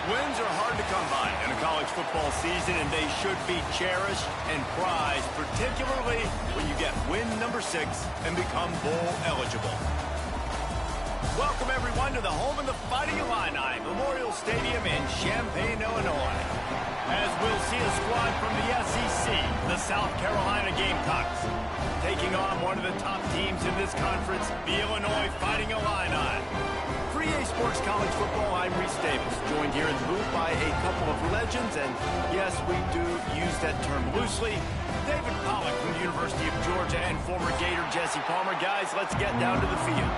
Wins are hard to come by in a college football season, and they should be cherished and prized, particularly when you get win number 6 and become bowl eligible. Welcome, everyone, to the home of the Fighting Illini, Memorial Stadium in Champaign, Illinois. As we'll see a squad from the SEC, the South Carolina Gamecocks, taking on one of the top teams in this conference, the Illinois Fighting Illini. For EA Sports College Football, I'm Reese Davis, joined here in the booth by a couple of legends, and yes, we do use that term loosely. David Pollack from the University of Georgia and former Gator Jesse Palmer. Guys, let's get down to the field.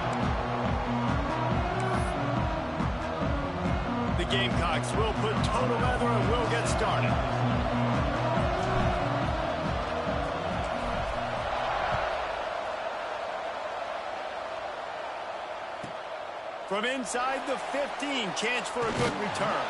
The Gamecocks will put toe together and we'll get started. From inside the 15, chance for a good return.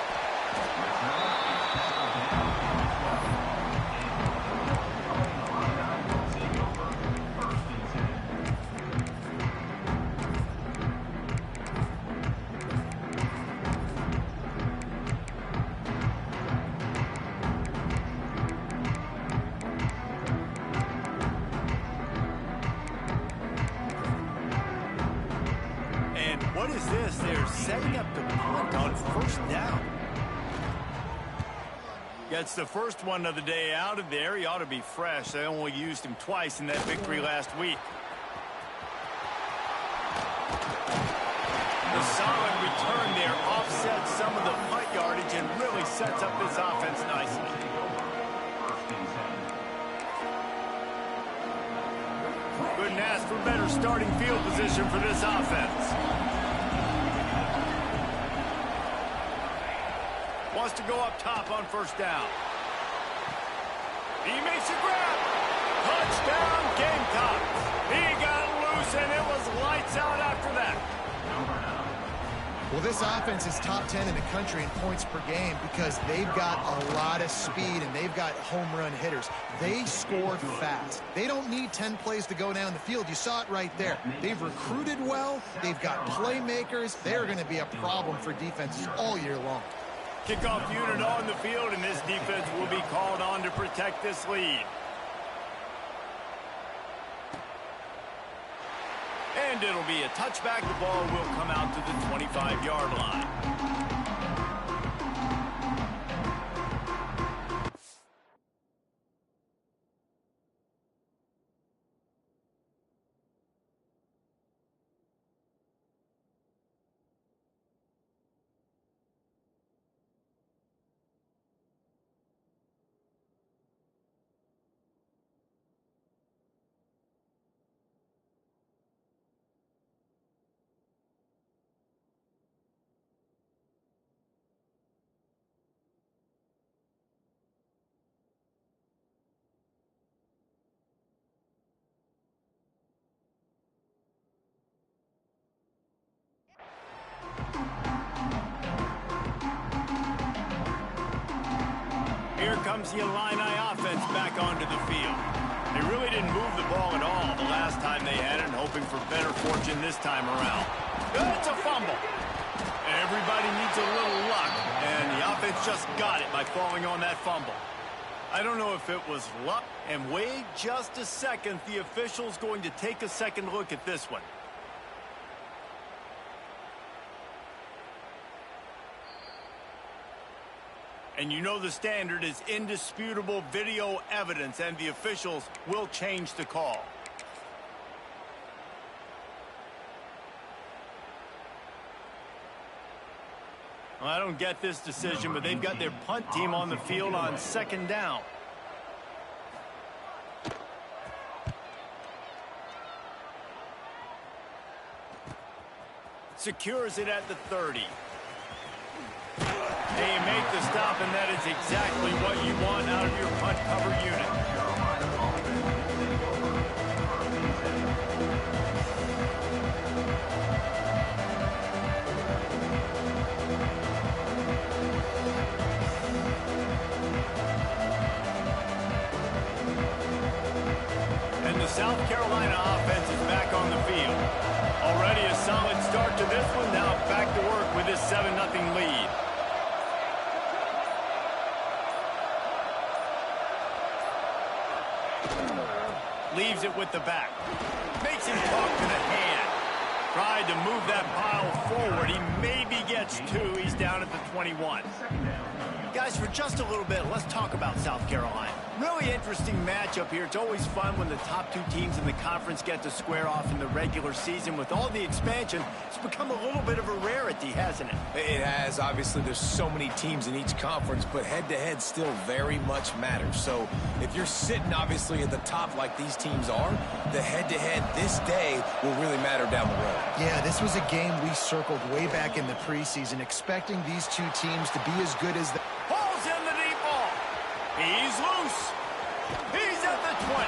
What is this? They're setting up the punt on first down. Gets the first one of the day out of there. He ought to be fresh. They only used him twice in that victory last week. The solid return there offsets some of the punt yardage and really sets up this offense nicely. Couldn't ask for better starting field position for this offense. Wants to go up top on first down. He makes a grab. Touchdown, Gamecocks. He got loose, and it was lights out after that. Well, this offense is top 10 in the country in points per game because they've got a lot of speed and they've got home run hitters. They score fast. They don't need 10 plays to go down the field. You saw it right there. They've recruited well. They've got playmakers. They're going to be a problem for defenses all year long. Kickoff unit on the field, and this defense will be called on to protect this lead. And it'll be a touchback. The ball will come out to the 25-yard line. Here comes the Illini offense back onto the field. They really didn't move the ball at all the last time they had it, and hoping for better fortune this time around. It's a fumble. Everybody needs a little luck, and the offense just got it by falling on that fumble. I don't know if it was luck, and wait just a second. The official's going to take a second look at this one. And you know the standard is indisputable video evidence, and the officials will change the call. Well, I don't get this decision, but they've got their punt team on the field on second down. Secures it at the 30. They make the stop, and that is exactly what you want out of your punt cover unit. And the South Carolina offense is back on the field. Already a solid start to this one. Now back to work with this 7-0 lead. Leaves it with the back. Makes him talk to the hand. Tried to move that pile forward. He maybe gets two. He's down at the 21. Guys, for just a little bit, let's talk about South Carolina. Really interesting matchup here. It's always fun when the top two teams in the conference get to square off in the regular season. With all the expansion, it's become a little bit of a rarity, hasn't it? It has. Obviously, there's so many teams in each conference, but head-to-head still very much matters. So if you're sitting, obviously, at the top like these teams are, the head-to-head this day will really matter down the road. Yeah, this was a game we circled way back in the preseason, expecting these two teams to be as good as the... Pulls in the deep ball. He's loose. He's at the 20.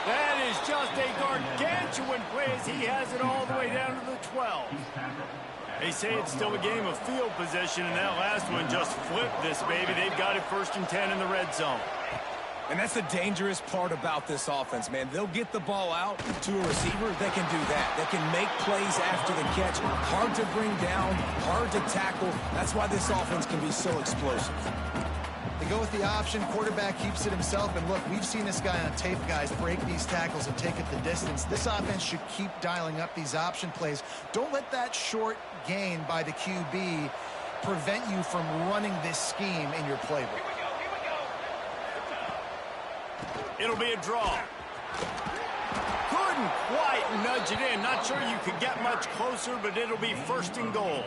That is just a gargantuan play as he has it all the way down to the 12. They say it's still a game of field position, and that last one just flipped this baby. They've got it 1st and 10 in the red zone. And that's the dangerous part about this offense, man. They'll get the ball out to a receiver. They can do that. They can make plays after the catch. Hard to bring down, hard to tackle. That's why this offense can be so explosive. They go with the option. Quarterback keeps it himself. And look, we've seen this guy on tape, guys, break these tackles and take it the distance. This offense should keep dialing up these option plays. Don't let that short gain by the QB prevent you from running this scheme in your playbook. It'll be a draw. Couldn't quite nudge it in. Not sure you could get much closer, but it'll be 1st and goal.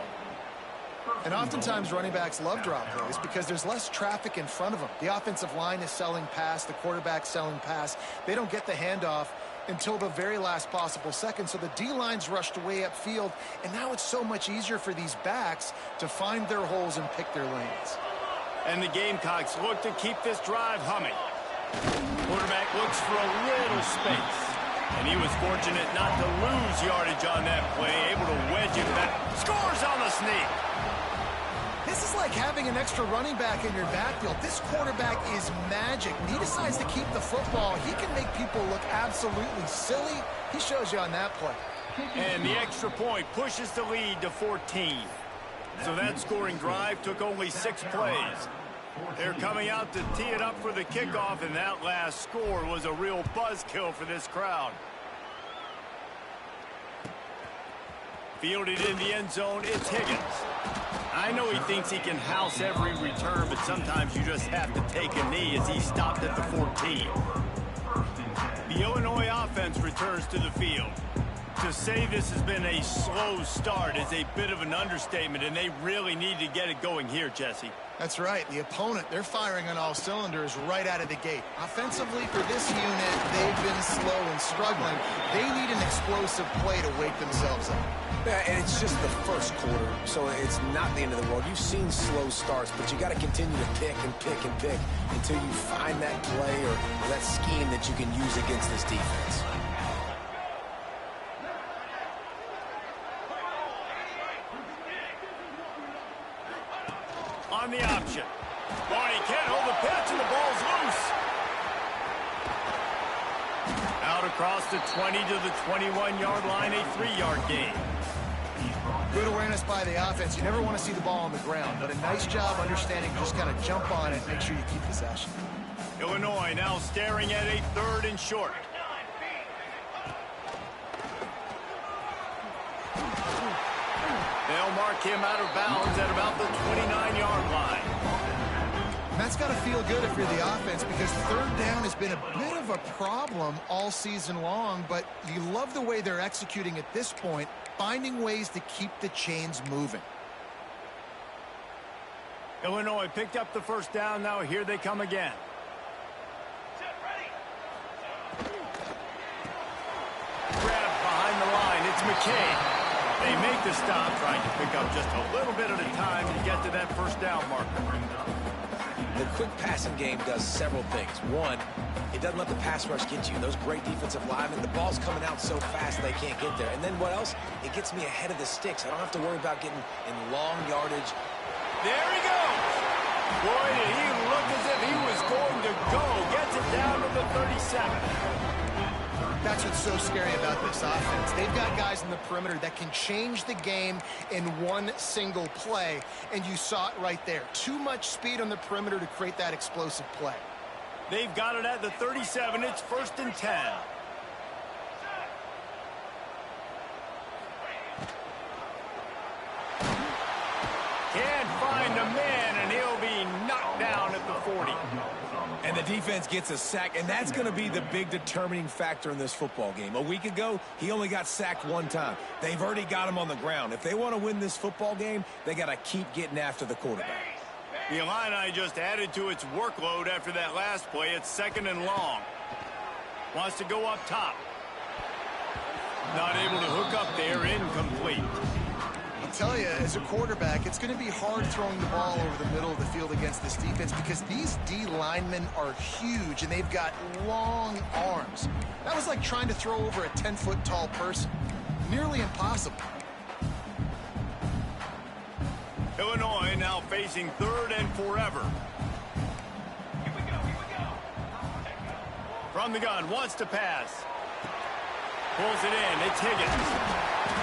And oftentimes running backs love drop plays because there's less traffic in front of them. The offensive line is selling pass, the quarterback selling pass. They don't get the handoff until the very last possible second. So the D-line's rushed way upfield, and now it's so much easier for these backs to find their holes and pick their lanes. And the Gamecocks look to keep this drive humming. Quarterback looks for a little space. And he was fortunate not to lose yardage on that play, able to wedge it back. Scores on the sneak. This is like having an extra running back in your backfield. This quarterback is magic. When he decides to keep the football, he can make people look absolutely silly. He shows you on that play. And the extra point pushes the lead to 14. So that scoring drive took only 6 plays. They're coming out to tee it up for the kickoff, and that last score was a real buzzkill for this crowd. Fielded in the end zone, it's Higgins. I know he thinks he can house every return, but sometimes you just have to take a knee as he stopped at the 14. The Illinois offense returns to the field. To say this has been a slow start is a bit of an understatement, and they really need to get it going here, Jesse. That's right. The opponent, they're firing on all cylinders right out of the gate. Offensively, for this unit, they've been slow and struggling. They need an explosive play to wake themselves up. Yeah, and it's just the first quarter, so it's not the end of the world. You've seen slow starts, but you got to continue to pick and pick and pick until you find that play or that scheme that you can use against this defense. On the option. Barney can't hold the pitch, and the ball's loose. Out across the 20 to the 21-yard line, a 3-yard gain. Good awareness by the offense. You never want to see the ball on the ground, but a nice job understanding just kind of jump on it, make sure you keep possession. Illinois now staring at a 3rd and short. They'll mark him out of bounds at about the 29-yard line. And that's got to feel good if you're the offense, because 3rd down has been a bit of a problem all season long, but you love the way they're executing at this point, finding ways to keep the chains moving. Illinois picked up the 1st down. Now here they come again. Grabbed behind the line. It's McCain. They make the stop, trying to pick up just a little bit at a time to get to that 1st down marker. The quick passing game does several things. One, it doesn't let the pass rush get you. Those great defensive linemen, the ball's coming out so fast they can't get there. And then what else? It gets me ahead of the sticks. I don't have to worry about getting in long yardage. There he goes. Boy, did he look as if he was going to go. Gets it down to the 37. That's what's so scary about this offense. They've got guys in the perimeter that can change the game in one single play, and you saw it right there. Too much speed on the perimeter to create that explosive play. They've got it at the 37. It's 1st and 10. Can't find a man, and he'll be knocked down at the 40. And the defense gets a sack, and that's going to be the big determining factor in this football game. A week ago, he only got sacked one time. They've already got him on the ground. If they want to win this football game, they got to keep getting after the quarterback. The Illini just added to its workload after that last play. It's 2nd and long. Wants to go up top. Not able to hook up there. Incomplete. I'll tell you, as a quarterback, it's going to be hard throwing the ball over the middle of the field against this defense because these D linemen are huge and they've got long arms. That was like trying to throw over a 10-foot tall person. Nearly impossible. Illinois now facing 3rd and forever. Here we go. From the gun, wants to pass. Pulls it in. It's Higgins.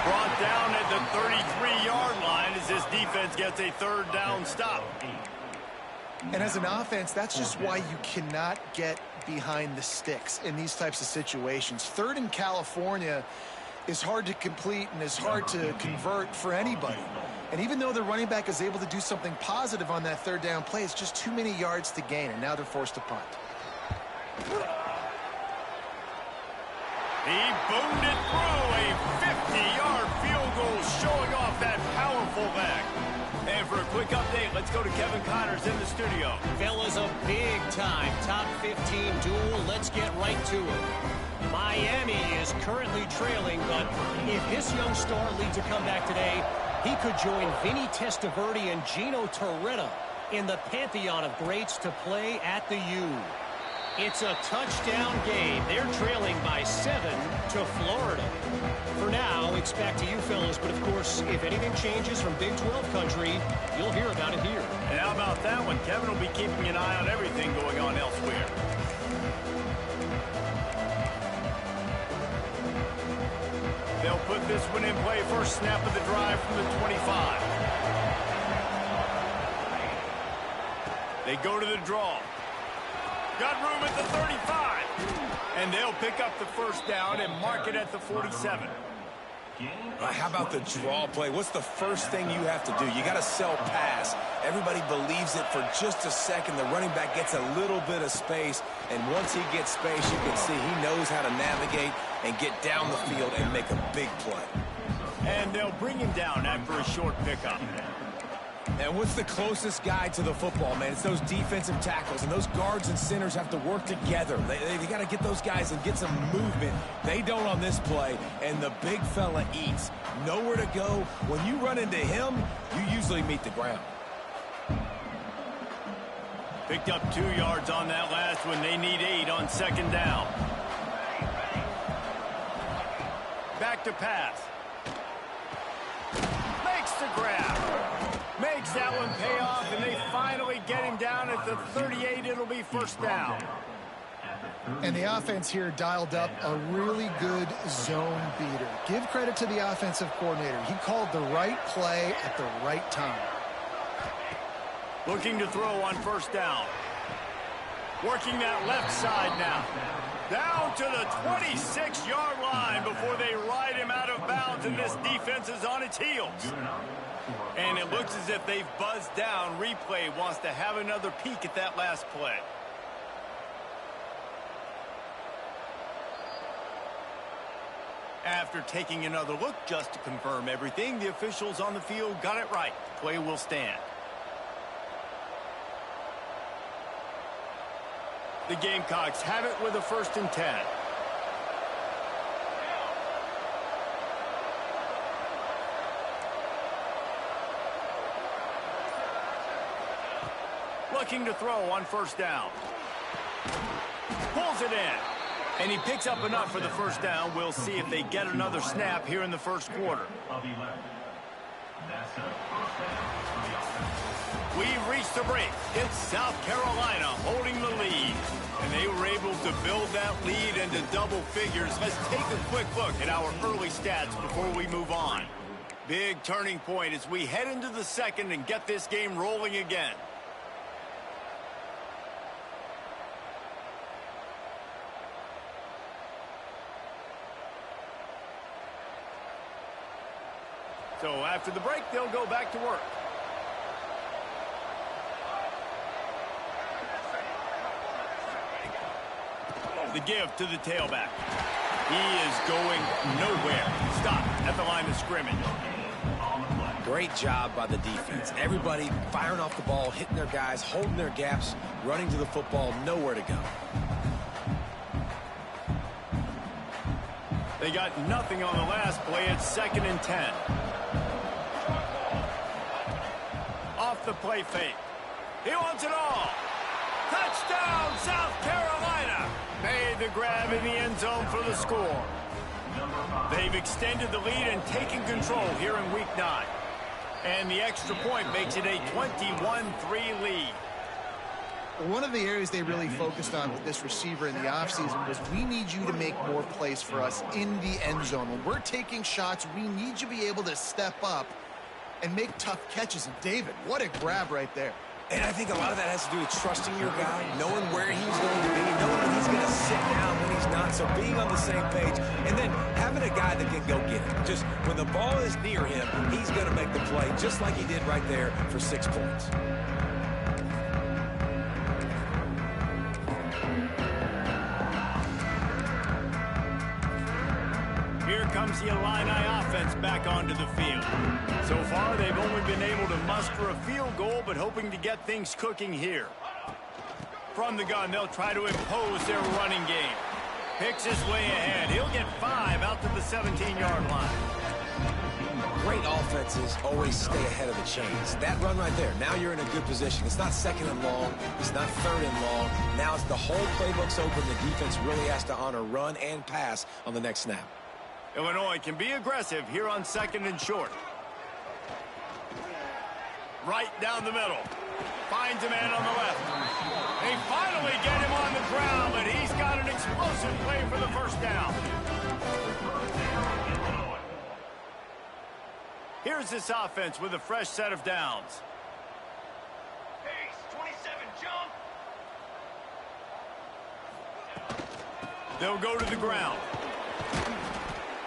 Brought down at the 33-yard line as this defense gets a 3rd down stop. And as an offense, that's just why you cannot get behind the sticks in these types of situations. 3rd in California is hard to complete and is hard to convert for anybody. And even though the running back is able to do something positive on that 3rd down play, it's just too many yards to gain, and now they're forced to punt. He boomed it through a 50-yard field goal, showing off that powerful leg. And for a quick update, let's go to Kevin Connors in the studio. Fellas, a big-time top 15 duel. Let's get right to it. Miami is currently trailing, but if this young star leads a comeback today, he could join Vinny Testaverde and Gino Torretta in the pantheon of greats to play at the U. It's a touchdown game. They're trailing by 7 to Florida. For now, it's back to you fellas, but of course, if anything changes from Big 12 country, you'll hear about it here. And how about that one? Kevin will be keeping an eye on everything going on elsewhere. They'll put this one in play. First snap of the drive from the 25. They go to the draw. Got room at the 35. And they'll pick up the 1st down and mark it at the 47. How about the draw play? What's the first thing you have to do? You got to sell pass. Everybody believes it for just a second. The running back gets a little bit of space, and once he gets space, you can see he knows how to navigate and get down the field and make a big play. And they'll bring him down after a short pickup. And what's the closest guy to the football, man? It's those defensive tackles, and those guards and centers have to work together. They got to get those guys and get some movement. They don't on this play, and the big fella eats. Nowhere to go. When you run into him, you usually meet the ground. Picked up 2 yards on that last one. They need 8 on 2nd down. Back to pass. Makes the grab. Makes that one pay off, and they finally get him down at the 38. It'll be 1st down. And the offense here dialed up a really good zone beater. Give credit to the offensive coordinator. He called the right play at the right time. Looking to throw on 1st down. Working that left side now. Down to the 26-yard line before they ride him out of bounds, and this defense is on its heels. And it looks as if they've buzzed down. Replay wants to have another peek at that last play. After taking another look just to confirm everything, the officials on the field got it right. The play will stand. The Gamecocks have it with a 1st and 10. Looking to throw on 1st down. Pulls it in. And he picks up enough for the 1st down. We'll see if they get another snap here in the 1st quarter. We've reached the break. It's South Carolina holding the lead. And they were able to build that lead into double figures. Let's take a quick look at our early stats before we move on. Big turning point as we head into the 2nd and get this game rolling again. So after the break, they'll go back to work. The give to the tailback. He is going nowhere. Stop at the line of scrimmage. Great job by the defense. Everybody firing off the ball, hitting their guys, holding their gaps, running to the football, nowhere to go. They got nothing on the last play. It's 2nd and 10. Off the play fake. He wants it all. Touchdown, South Carolina. Made the grab in the end zone for the score. They've extended the lead and taken control here in Week 9. And the extra point makes it a 21-3 lead. One of the areas they really focused on with this receiver in the offseason was we need you to make more plays for us in the end zone. When we're taking shots, we need you to be able to step up and make tough catches. And David, what a grab right there. And I think a lot of that has to do with trusting your guy, knowing where he's going to be, knowing when he's going to sit down, when he's not. So being on the same page, and then having a guy that can go get it. Just when the ball is near him, he's going to make the play, just like he did right there for 6 points. Here comes the Illini offense back onto the field. So far, they've only been able to muster a field goal, but hoping to get things cooking here. From the gun, they'll try to impose their running game. Picks his way ahead. He'll get 5 out to the 17-yard line. Great offenses always stay ahead of the chains. That run right there, now you're in a good position. It's not 2nd and long. It's not 3rd and long. Now it's the whole playbook's open. The defense really has to honor run and pass on the next snap. Illinois can be aggressive here on 2nd and short. Right down the middle. Finds a man on the left. They finally get him on the ground, but he's got an explosive play for the first down. Here's this offense with a fresh set of downs. Pace, 27, jump. They'll go to the ground.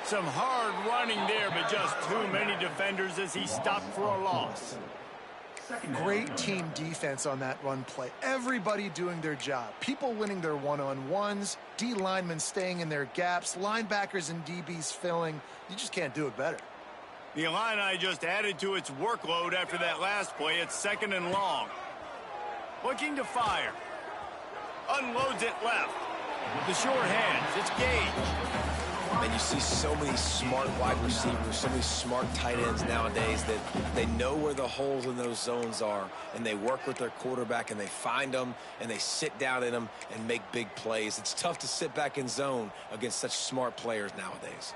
Some hard running there, but just too many defenders as he stopped for a loss. Great team defense on that run play. Everybody doing their job. People winning their one-on-ones, D linemen staying in their gaps, linebackers and DBs filling. You just can't do it better. The Illini just added to its workload after that last play. It's 2nd and long. Looking to fire. Unloads it left. The short hands. It's Gage. And you see so many smart wide receivers, so many smart tight ends nowadays that they know where the holes in those zones are, and they work with their quarterback, and they find them, and they sit down in them and make big plays. It's tough to sit back in zone against such smart players nowadays.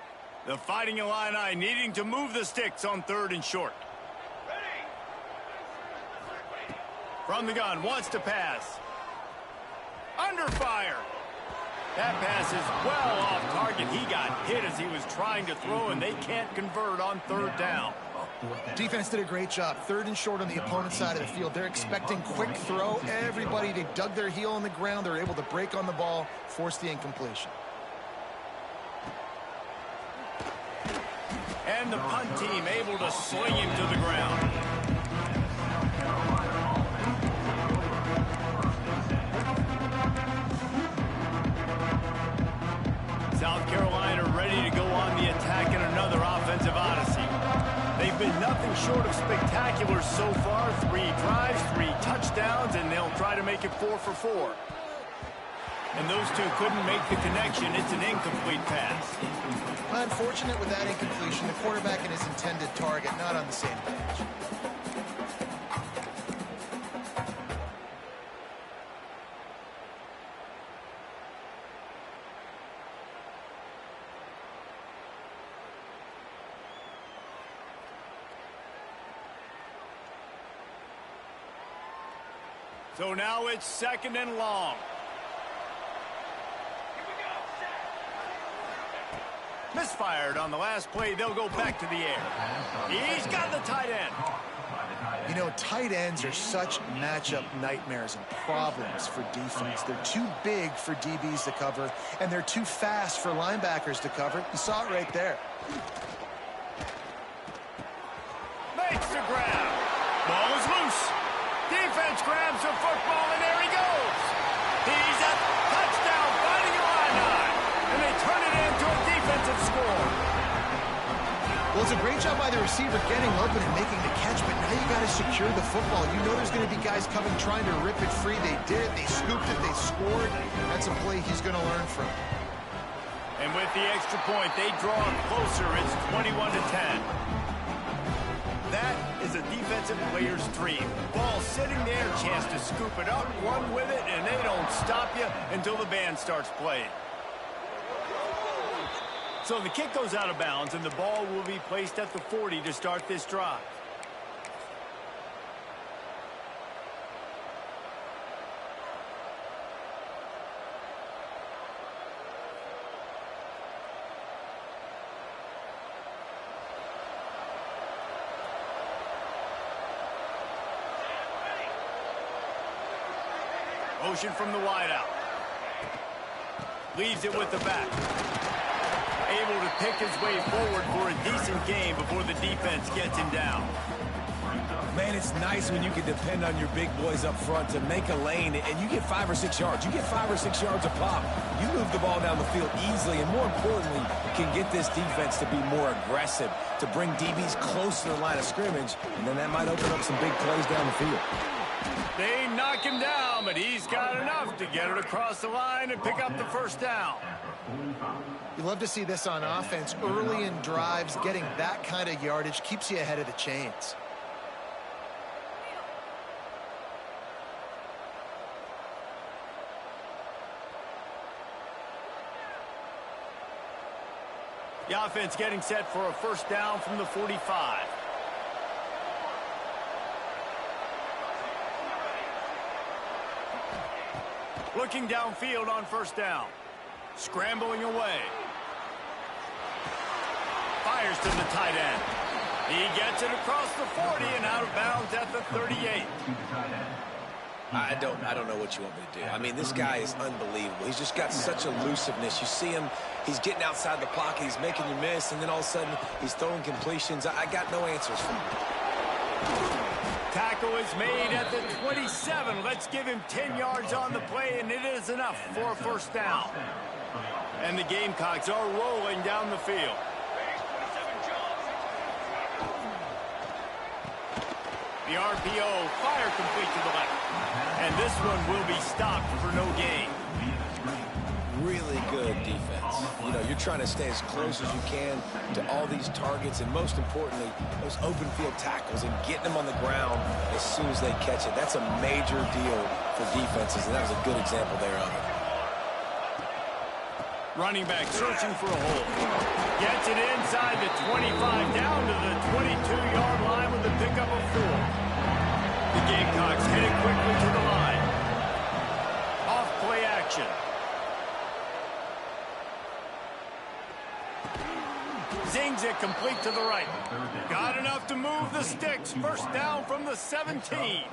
The Fighting Illini needing to move the sticks on 3rd and short. From the gun, wants to pass. Under fire. That pass is well off target. He got hit as he was trying to throw, and they can't convert on 3rd down. Defense did a great job. 3rd and short on the opponent's side of the field. They're expecting quick throw. Everybody, they dug their heel on the ground. They're able to break on the ball, force the incompletion. And the punt team able to sling him to the ground. South Carolina ready to go on the attack in another offensive odyssey. They've been nothing short of spectacular so far. 3 drives, 3 touchdowns, and they'll try to make it 4 for 4. And those two couldn't make the connection. It's an incomplete pass. Unfortunate with that incompletion. The quarterback and his intended target not on the same page. So now it's 2nd and long. Misfired on the last play. They'll go back to the air. He's got the tight end. You know, tight ends are such matchup nightmares and problems for defense. They're too big for DBs to cover, and they're too fast for linebackers to cover. You saw it right there. Well, it's a great job by the receiver getting open and making the catch, but now you got to secure the football. You know there's going to be guys coming trying to rip it free. They did it. They scooped it. They scored. That's a play he's going to learn from. And with the extra point, they draw closer. It's 21-10. That is a defensive player's dream. Ball sitting there, chance to scoop it up, run with it, and they don't stop you until the band starts playing. So the kick goes out of bounds, and the ball will be placed at the 40 to start this drive. Motion from the wideout. Leaves it with the back. Able to pick his way forward for a decent game before the defense gets him down. Man, it's nice when you can depend on your big boys up front to make a lane, and you get 5 or 6 yards. You get 5 or 6 yards a pop. You move the ball down the field easily, and more importantly, can get this defense to be more aggressive, to bring DBs close to the line of scrimmage, and then that might open up some big plays down the field. They knock him down, but he's got enough to get it across the line and pick up the first down. You love to see this on offense. Early in drives, getting that kind of yardage keeps you ahead of the chains. The offense getting set for a first down from the 45. Looking downfield on first down. Scrambling away. Fires to the tight end. He gets it across the 40 and out of bounds at the 38. I don't know what you want me to do. I mean, this guy is unbelievable. He's just got such elusiveness. You see him, he's getting outside the pocket, he's making you miss, and then all of a sudden he's throwing completions. I got no answers for him. Tackle is made at the 27. Let's give him 10 yards on the play, and it is enough for a first down. And the Gamecocks are rolling down the field. The RPO, fire complete to the left. And this one will be stopped for no gain. Really good defense. You know, you're trying to stay as close as you can to all these targets, and most importantly, those open field tackles and getting them on the ground as soon as they catch it. That's a major deal for defenses, and that was a good example there of it. Running back searching for a hole. Gets it inside the 25, down to the 22-yard line with a pickup of 4. The Gamecocks headed quickly to the line. Off play action. Zings it complete to the right. Got enough to move the sticks. First down from the 17.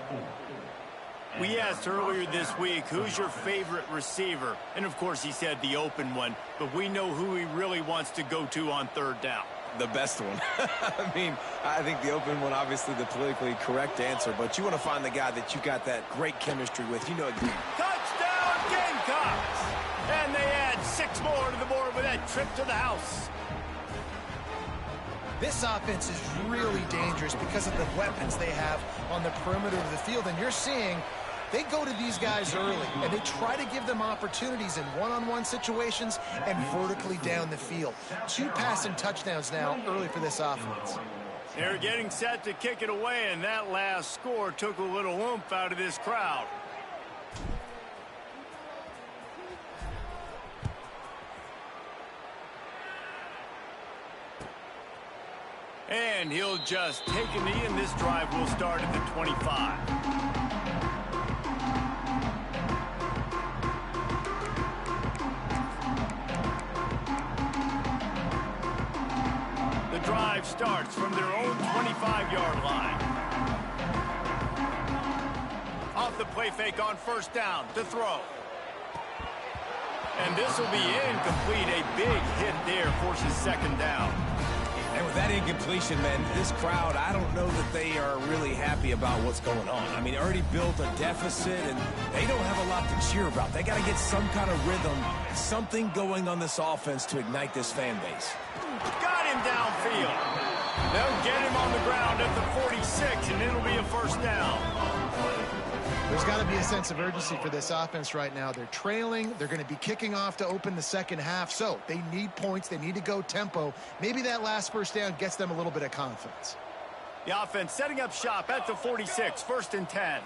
We asked earlier this week, who's your favorite receiver? And, of course, he said the open one. But we know who he really wants to go to on third down. The best one. I mean, I think the open one, obviously the politically correct answer. But you want to find the guy that you got that great chemistry with. You know it. Touchdown, Gamecocks! And they add 6 more to the board with that trip to the house. This offense is really dangerous because of the weapons they have on the perimeter of the field. And you're seeing they go to these guys early, and they try to give them opportunities in one-on-one situations and vertically down the field. 2 passing touchdowns now early for this offense. They're getting set to kick it away, and that last score took a little oomph out of this crowd. And he'll just take a knee, and this drive will start at the 25. The drive starts from their own 25-yard line. Off the play fake on first down to throw. And this will be incomplete. A big hit there forces second down. And And with that incompletion, man, this crowd, I don't know that they are really happy about what's going on. I mean, already built a deficit, and they don't have a lot to cheer about. They got to get some kind of rhythm, something going on this offense to ignite this fan base. Got him downfield. They'll get him on the ground at the 46, and it'll be a first down. There's got to be a sense of urgency for this offense right now. They're trailing. They're going to be kicking off to open the second half. So they need points. They need to go tempo. Maybe that last first down gets them a little bit of confidence. The offense setting up shop at the 46, 1st and 10.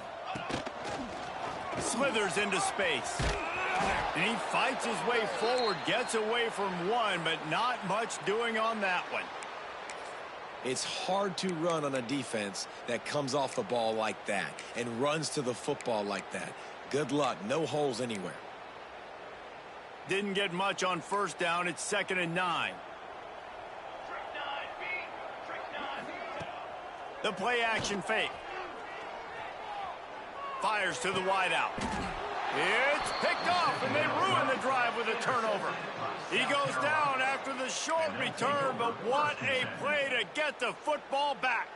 Slithers into space. And he fights his way forward, gets away from one, but not much doing on that one. It's hard to run on a defense that comes off the ball like that and runs to the football like that. Good luck. No holes anywhere. Didn't get much on first down. It's 2nd and 9. The play action fake. Fires to the wideout. It's picked off, and they ruin the drive with a turnover. He goes down after the short return, but what a play to get the football back.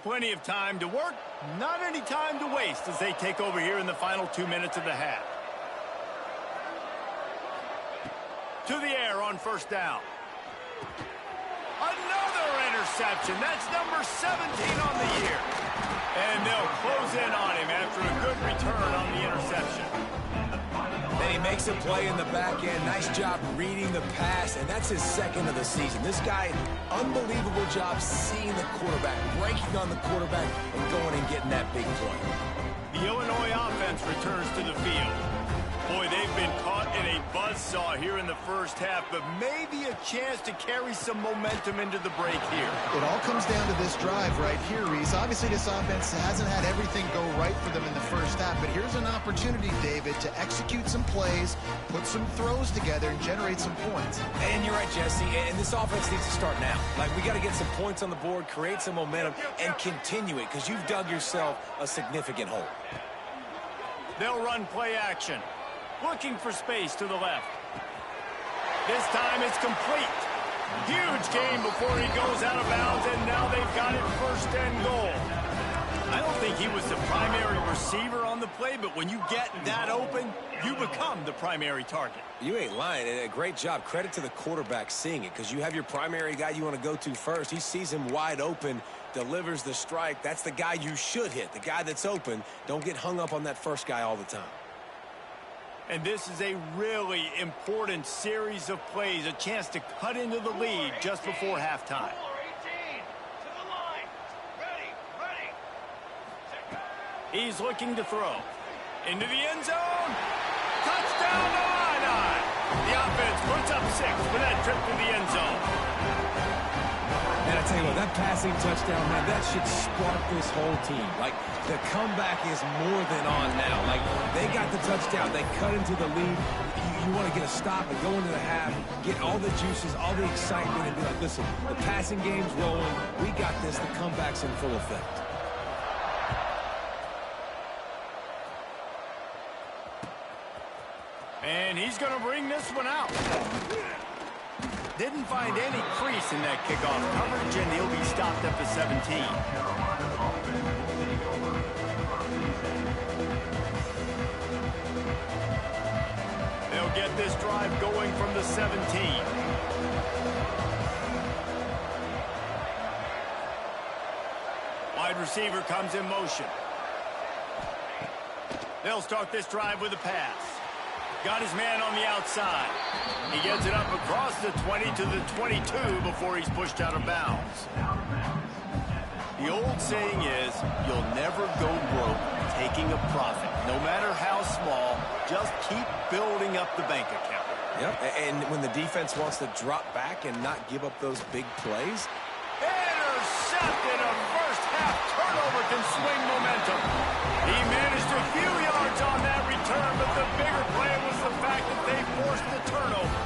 Plenty of time to work, not any time to waste as they take over here in the final 2 minutes of the half. To the air on first down. Another interception. That's number 17 on the year. And they'll close in on him after a good return on the interception. Then he makes a play in the back end. Nice job reading the pass, and that's his 2nd of the season. This guy, unbelievable job seeing the quarterback, breaking on the quarterback, and going and getting that big play. The Illinois offense returns to the field. Boy, they've been caught in a buzzsaw here in the first half, but maybe a chance to carry some momentum into the break here. It all comes down to this drive right here, Reese. Obviously, this offense hasn't had everything go right for them in the first half, but here's an opportunity, David, to execute some plays, put some throws together, and generate some points. And you're right, Jesse, and this offense needs to start now. Like, we got to get some points on the board, create some momentum, and continue it, because you've dug yourself a significant hole. They'll run play action. Looking for space to the left. This time it's complete. Huge gain before he goes out of bounds, and now they've got it 1st and goal. I don't think he was the primary receiver on the play, but when you get that open, you become the primary target. You ain't lying, and a great job. Credit to the quarterback seeing it, because you have your primary guy you want to go to first. He sees him wide open, delivers the strike. That's the guy you should hit, the guy that's open. Don't get hung up on that first guy all the time. And this is a really important series of plays, a chance to cut into the lead just before halftime. He's looking to throw. Into the end zone. Touchdown to Illini. The offense puts up 6 for that trip to the end zone. And I tell you what, that passing touchdown, man, that should spark this whole team. Like, the comeback is more than on now. Like, they got the touchdown. They cut into the lead. You want to get a stop and go into the half, get all the juices, all the excitement, and be like, listen, the passing game's rolling. We got this. The comeback's in full effect. And he's going to bring this one out. Didn't find any crease in that kickoff coverage, and he'll be stopped at the 17. They'll get this drive going from the 17. Wide receiver comes in motion. They'll start this drive with a pass. Got his man on the outside. He gets it up across the 20 to the 22 before he's pushed out of bounds. The old saying is, you'll never go broke taking a profit. No matter how small, just keep building up the bank account. Yep, and when the defense wants to drop back and not give up those big plays. Intercepted. A first half turnover can swing momentum. He managed a few yards on that return, but the bigger play was the fact that they forced the turnover.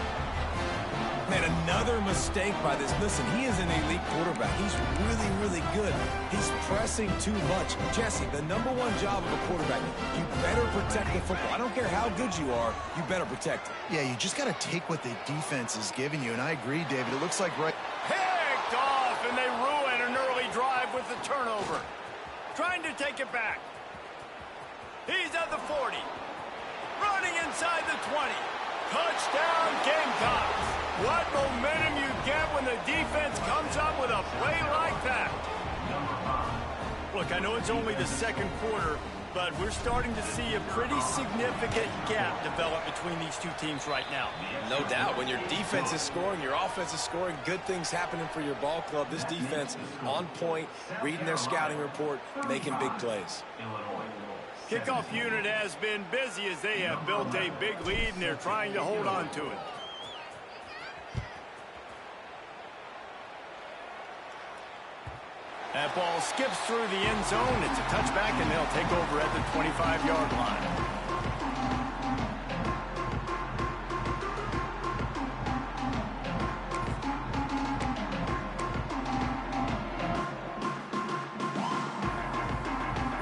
Man, another mistake by this. Listen, he is an elite quarterback. He's really, really good. He's pressing too much. Jesse, the #1 job of a quarterback, you better protect the football. I don't care how good you are, you better protect it. Yeah, you just got to take what the defense is giving you, and I agree, David. It looks like Picked off, and they ruin an early drive with the turnover. Trying to take it back. He's at the 40. Running inside the 20. Touchdown, Gamecocks. What momentum you get when the defense comes up with a play like that. Look, I know it's only the second quarter, but we're starting to see a pretty significant gap develop between these two teams right now. No doubt. When your defense is scoring, your offense is scoring, good things happening for your ball club. This defense on point, reading their scouting report, making big plays. Kickoff unit has been busy as they have built a big lead, and they're trying to hold on to it. That ball skips through the end zone. It's a touchback, and they'll take over at the 25-yard line.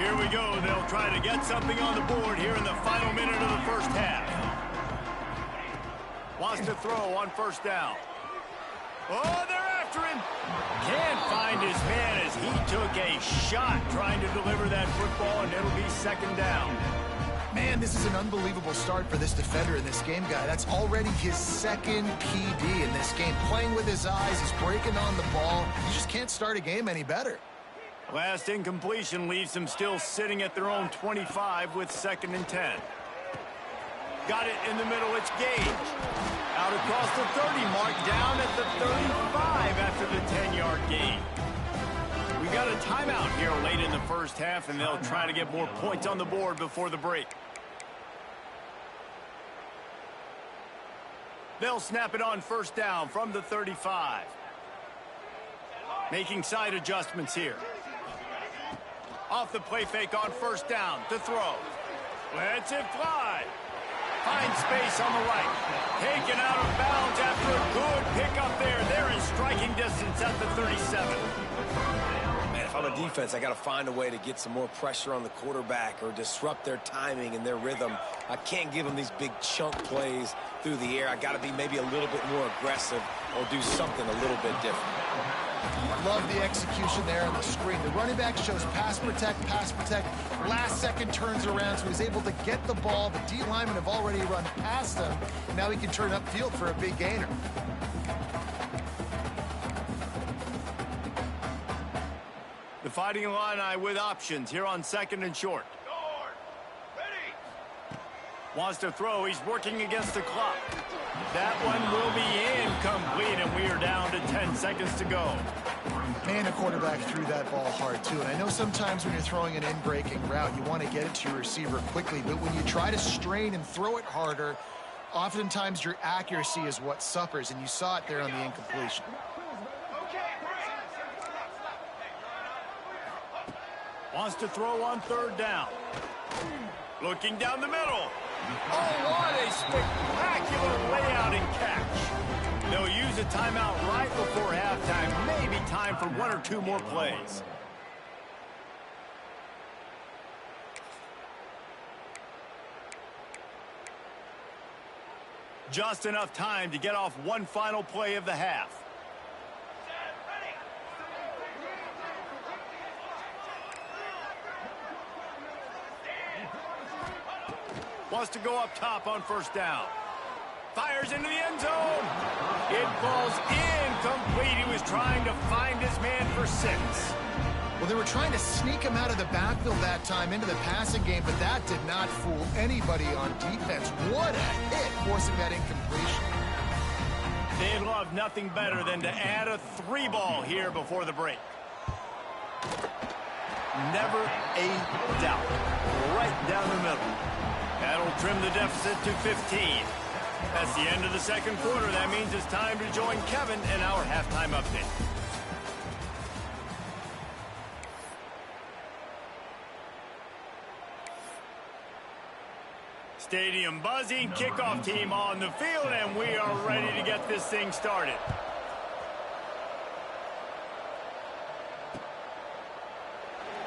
Here we go. They'll try to get something on the board here in the final minute of the first half. Wants to throw on first down. Oh, they're after him. Can't find his man as he took a shot trying to deliver that football, and it'll be second down. Man, this is an unbelievable start for this defender in this game, guy. That's already his second PD in this game. Playing with his eyes, he's breaking on the ball. You just can't start a game any better. Last incompletion leaves them still sitting at their own 25 with 2nd and 10. Got it in the middle. It's Gage. Out across the 30 mark, down at the 35 after the 10-yard gain. We got a timeout here late in the first half, and they'll try to get more points on the board before the break. They'll snap it on first down from the 35. Making side adjustments here. Off the play fake on first down to throw. Lets it fly. Finds space on the right. Taken out of bounds after a good pickup there. They're in striking distance at the 37. Man, if I'm a defense, I got to find a way to get some more pressure on the quarterback or disrupt their timing and their rhythm. I can't give them these big chunk plays through the air. I got to be maybe a little bit more aggressive or do something a little bit different. Love the execution there on the screen. The running back shows pass protect, last second turns around, so he's able to get the ball. The D linemen have already run past him. Now he can turn upfield for a big gainer. The Fighting Illini with options here on 2nd and short. Wants to throw. He's working against the clock. That one will be incomplete, and we are down to 10 seconds to go. Man, a quarterback threw that ball hard, too. And I know sometimes when you're throwing an in-breaking route, you want to get it to your receiver quickly. But when you try to strain and throw it harder, oftentimes your accuracy is what suffers, and you saw it there on the incompletion. Wants to throw on third down. Looking down the middle. Oh, what a spectacular layout and catch. They'll use a timeout right before halftime. Maybe time for 1 or 2 more plays. Just enough time to get off one final play of the half. Wants to go up top on first down. Fires into the end zone. It falls incomplete. He was trying to find his man for 6. Well, they were trying to sneak him out of the backfield that time into the passing game, but that did not fool anybody on defense. What a hit, forcing that incompletion. They'd love nothing better than to add a 3-ball here before the break. Never a doubt. Right down the middle. That'll trim the deficit to 15. That's the end of the second quarter. That means it's time to join Kevin in our halftime update. Stadium buzzing, kickoff team on the field, and we are ready to get this thing started.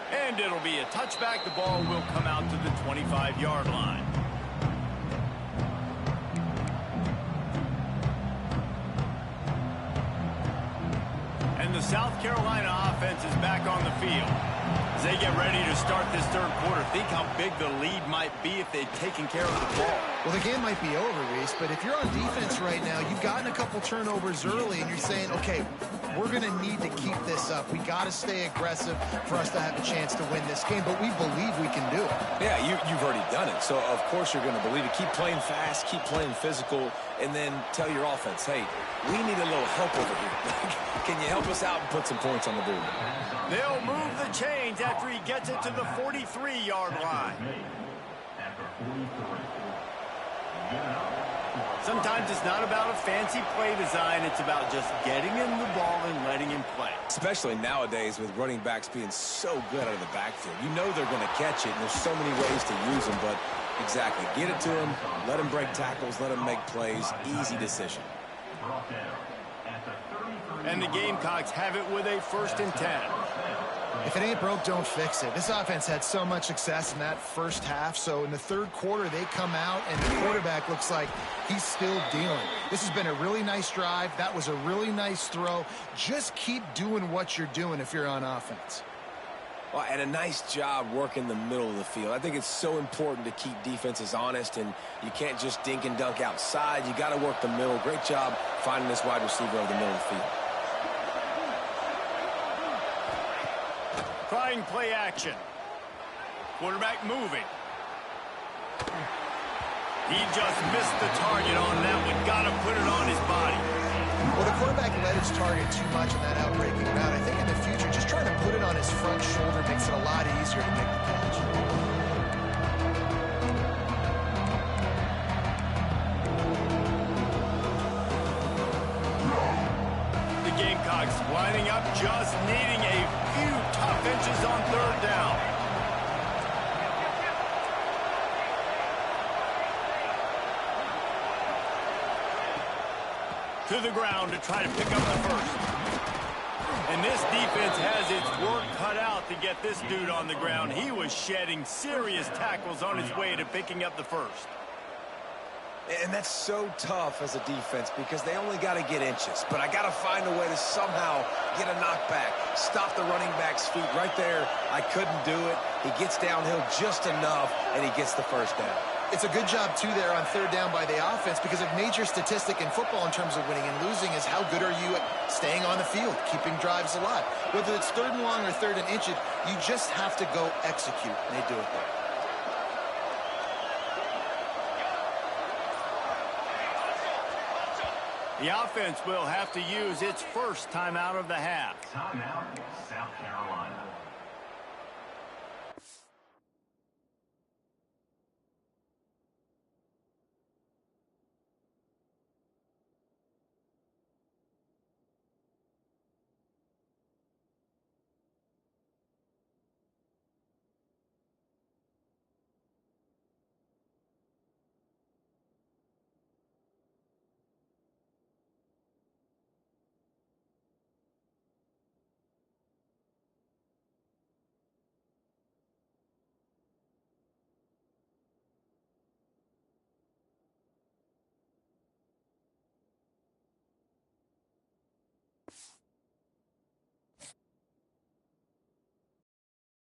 And it'll be a touchback. The ball will come out to the 25-yard line. And the South Carolina offense is back on the field. As they get ready to start this third quarter, think how big the lead might be if they'd taken care of the ball. Well, the game might be over, Reese, but if you're on defense right now, you've gotten a couple turnovers early, and you're saying, okay, we're going to need to keep this up. We got to stay aggressive for us to have a chance to win this game, but we believe we can do it. Yeah, you've already done it, so of course you're going to believe it. Keep playing fast, keep playing physical, and then tell your offense, hey, we need a little help over here. Can you help us out and put some points on the board? They'll move the chains after he gets it to the 43-yard line. Sometimes it's not about a fancy play design. It's about just getting him the ball and letting him play. Especially nowadays with running backs being so good out of the backfield. You know they're going to catch it, and there's so many ways to use them, but exactly. Get it to him, let him break tackles, let him make plays. Easy decision. And the Gamecocks have it with a 1st and 10. If it ain't broke, don't fix it. This offense had so much success in that first half, so in the third quarter, they come out, and the quarterback looks like he's still dealing. This has been a really nice drive. That was a really nice throw. Just keep doing what you're doing if you're on offense. Well, and a nice job working the middle of the field. I think it's so important to keep defenses honest, and you can't just dink and dunk outside. You got to work the middle. Great job finding this wide receiver over the middle of the field. Trying play action. Quarterback moving. He just missed the target on that one. Got to put it on his body. Well, the quarterback led his target too much in that outbreaking route. I think in the future, just trying to put it on his front shoulder makes it a lot easier to make the catch. The Gamecocks lining up, just needing a few tough inches on 3rd down. To the ground to try to pick up the 1st. And this defense has its work cut out to get this dude on the ground. He was shedding serious tackles on his way to picking up the 1st. And that's so tough as a defense because they only got to get inches. But I got to find a way to somehow get a knockback, stop the running back's feet right there. I couldn't do it. He gets downhill just enough, and he gets the 1st down. It's a good job, too, there on 3rd down by the offense, because a major statistic in football in terms of winning and losing is how good are you at staying on the field, keeping drives alive. Whether it's 3rd and long or 3rd and inches, you just have to go execute, and they do it there. The offense will have to use its 1st timeout of the half. Timeout, South Carolina.